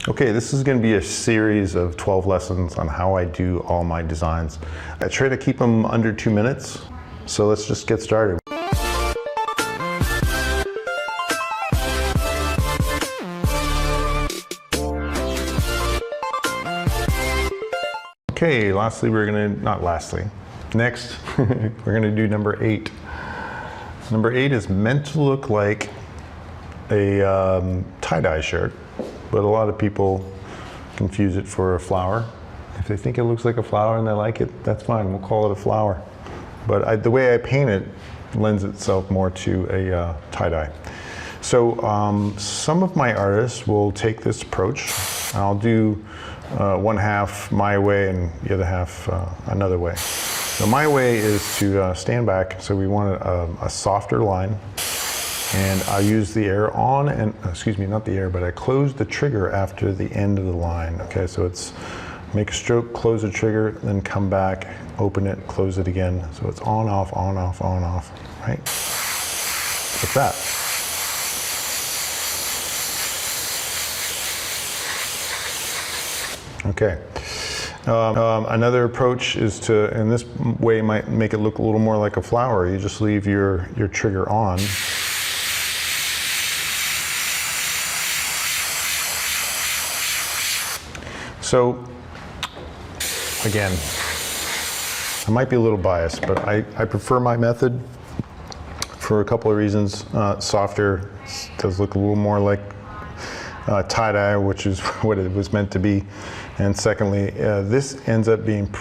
Okay, this is going to be a series of 12 lessons on how I do all my designs. I try to keep them under 2 minutes, so let's just get started. Okay, next we're gonna do number 8. Number 8 is meant to look like a tie-dye shirt, but a lot of people confuse it for a flower. If they think it looks like a flower and they like it, that's fine, we'll call it a flower. But the way I paint it lends itself more to a tie-dye. So some of my artists will take this approach. I'll do one half my way and the other half another way. So my way is to stand back, so we want a softer line, and I use the air on, and excuse me, not the air, but I close the trigger after the end of the line. Okay, so it's make a stroke, close the trigger, then come back, open it, close it again. So it's on, off, on, off, on, off, right? Like that. Okay. Another approach is to, and this way might make it look a little more like a flower. You just leave your trigger on. So, again, I might be a little biased, but I prefer my method for a couple of reasons. Softer, does look a little more like tie-dye, which is what it was meant to be. And secondly, this ends up being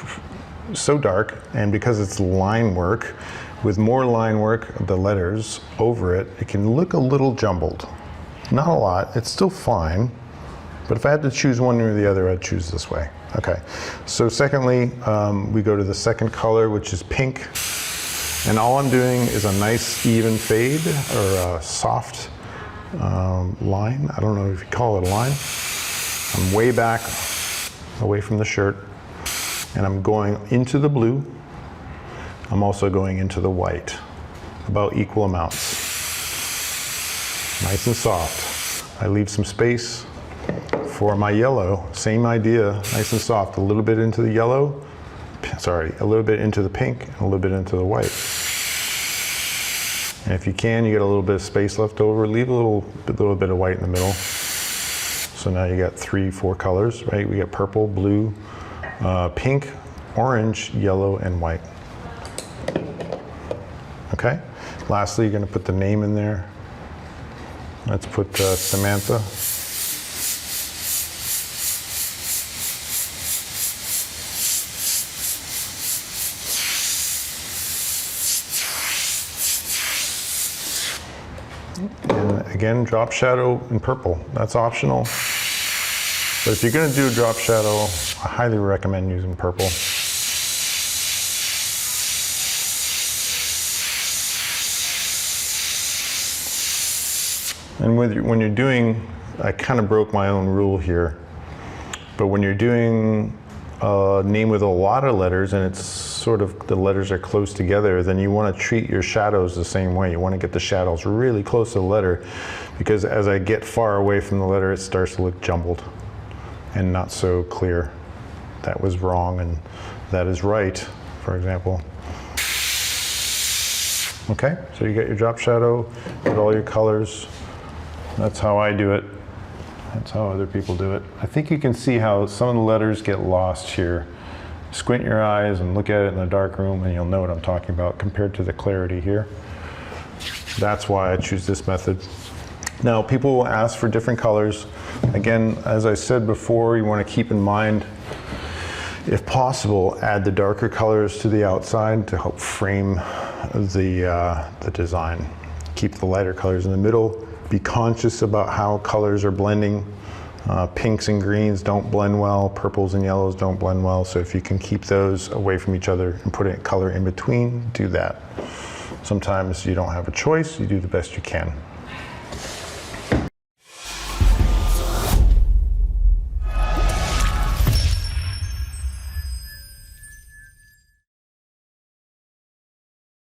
so dark, and because it's line work, with more line work, the letters over it, it can look a little jumbled. Not a lot, it's still fine, but if I had to choose one or the other, I'd choose this way. Okay, so secondly, we go to the second color, which is pink. And all I'm doing is a nice even fade, or a soft line. I don't know if you call it a line. I'm way back, away from the shirt, and I'm going into the blue. I'm also going into the white, about equal amounts. Nice and soft. I leave some space for my yellow, same idea, nice and soft, a little bit into the yellow, sorry, a little bit into the pink, and a little bit into the white. And if you can, you get a little bit of space left over, leave a little bit of white in the middle. So now you got 3-4 colors, right? We got purple, blue, pink, orange, yellow, and white. Okay. Lastly, you're going to put the name in there. Let's put Samantha. And again, drop shadow in purple. That's optional. But if you're going to do a drop shadow, I highly recommend using purple. And when you're doing, I kind of broke my own rule here, but when you're doing a name with a lot of letters and it's sort of, the letters are close together, then you want to treat your shadows the same way. You want to get the shadows really close to the letter, because as I get far away from the letter, it starts to look jumbled and not so clear. That was wrong and that is right, for example. Okay, so you get your drop shadow, get all your colors. That's how I do it. That's how other people do it. I think you can see how some of the letters get lost here. Squint your eyes and look at it in the dark room and you'll know what I'm talking about compared to the clarity here. That's why I choose this method. Now, people will ask for different colors. Again, as I said before, you want to keep in mind, if possible, add the darker colors to the outside to help frame the design. Keep the lighter colors in the middle. Be conscious about how colors are blending. Pinks and greens don't blend well, purples and yellows don't blend well, so if you can keep those away from each other and put a color in between, do that. Sometimes you don't have a choice, you do the best you can.